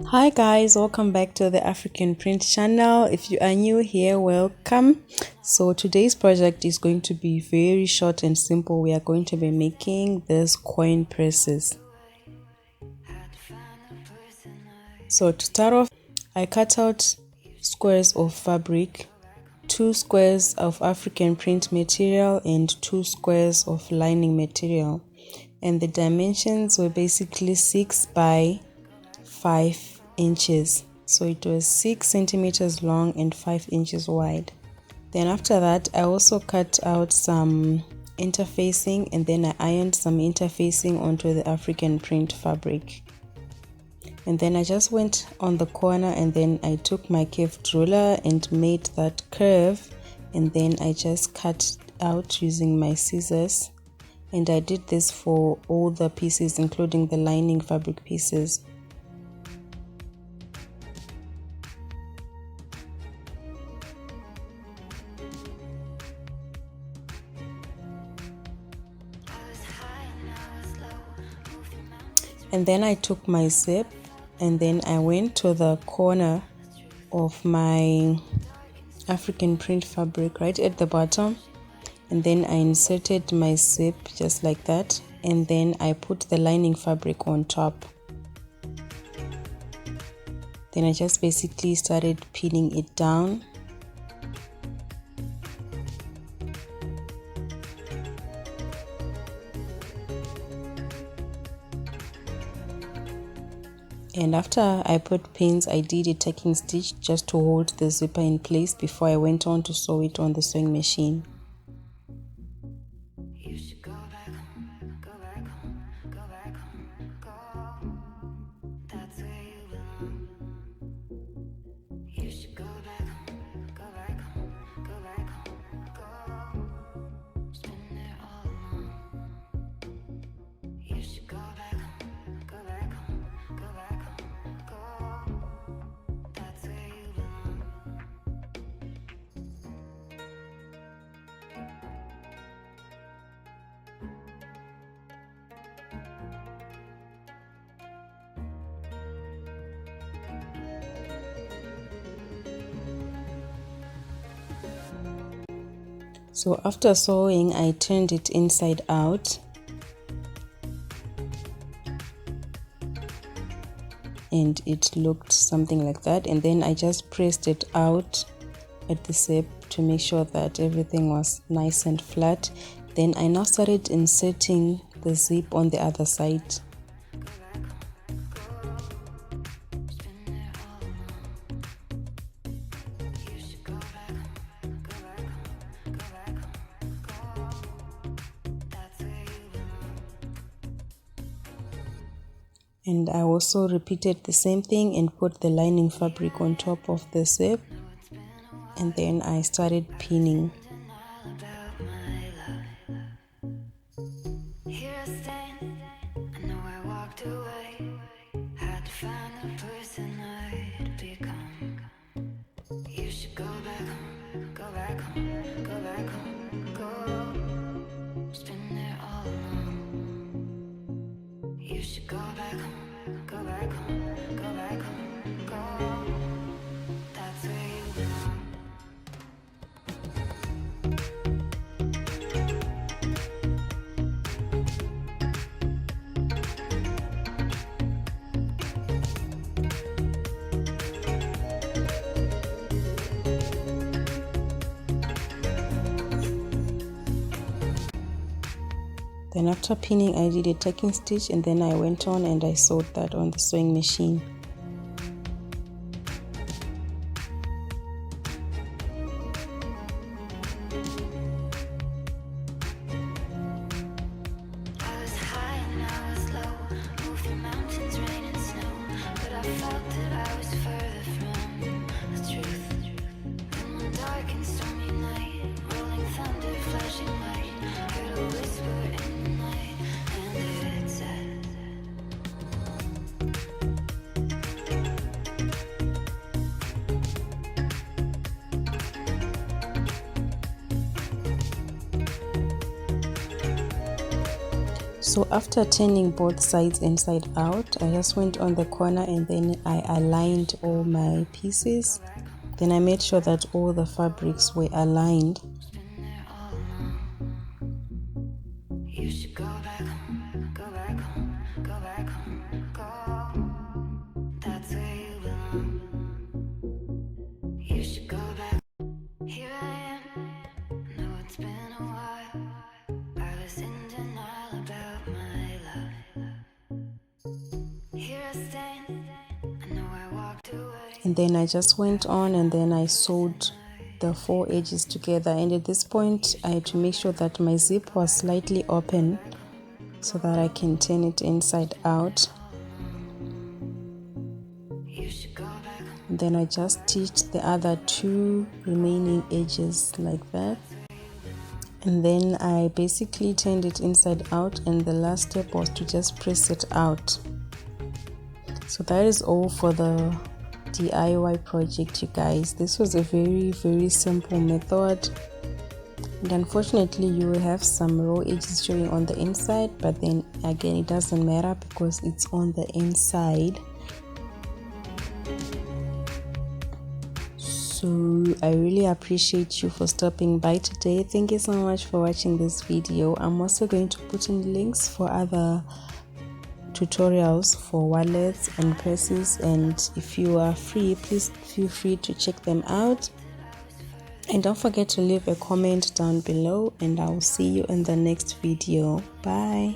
Hi guys, welcome back to the African Print channel. If you are new here, welcome. So today's project is going to be very short and simple. We are going to be making these coin presses. So to start off, I cut out squares of fabric, 2 squares of African print material and 2 squares of lining material, and the dimensions were basically 6 by 5 inches. So it was 6 centimeters long and 5 inches wide. Then after that, I also cut out some interfacing, and then I ironed some interfacing onto the African print fabric. And then I just went on the corner, and then I took my curved ruler and made that curve, and then I just cut out using my scissors. And I did this for all the pieces, including the lining fabric pieces. And then I took my zip, and then I went to the corner of my African print fabric right at the bottom, and then I inserted my zip just like that, and then I put the lining fabric on top. Then I just basically started pinning it down. And after I put pins, I did a tacking stitch just to hold the zipper in place before I went on to sew it on the sewing machine. So after sewing, I turned it inside out, and it looked something like that. And then I just pressed it out at the zip to make sure that everything was nice and flat. Then I now started inserting the zip on the other side. And I also repeated the same thing and put the lining fabric on top of the zip, and then I started pinning. Then after pinning, I did a tacking stitch, and then I went on and I sewed that on the sewing machine. So after turning both sides inside out, I just went on the corner and then I aligned all my pieces. Then I made sure that all the fabrics were aligned. You should go back home, go back home, go back home, go. That's where you belong. You should go back. Here I am. Know it's been a while. I was in denial about my love. Here I stand. I know I walked away. And then I just went on and then I sewed the 4 edges together, and at this point I had to make sure that my zip was slightly open so that I can turn it inside out. And then I just stitched the other 2 remaining edges like that, and then I basically turned it inside out, and the last step was to just press it out. So that is all for the DIY project, you guys. This was a very simple method, and unfortunately you will have some raw edges showing on the inside, but then again it doesn't matter because it's on the inside. So I really appreciate you for stopping by today. Thank you so much for watching this video. I'm also going to put in links for other tutorials for wallets and purses, and if you are free, please feel free to check them out, and don't forget to leave a comment down below, and I will see you in the next video. Bye.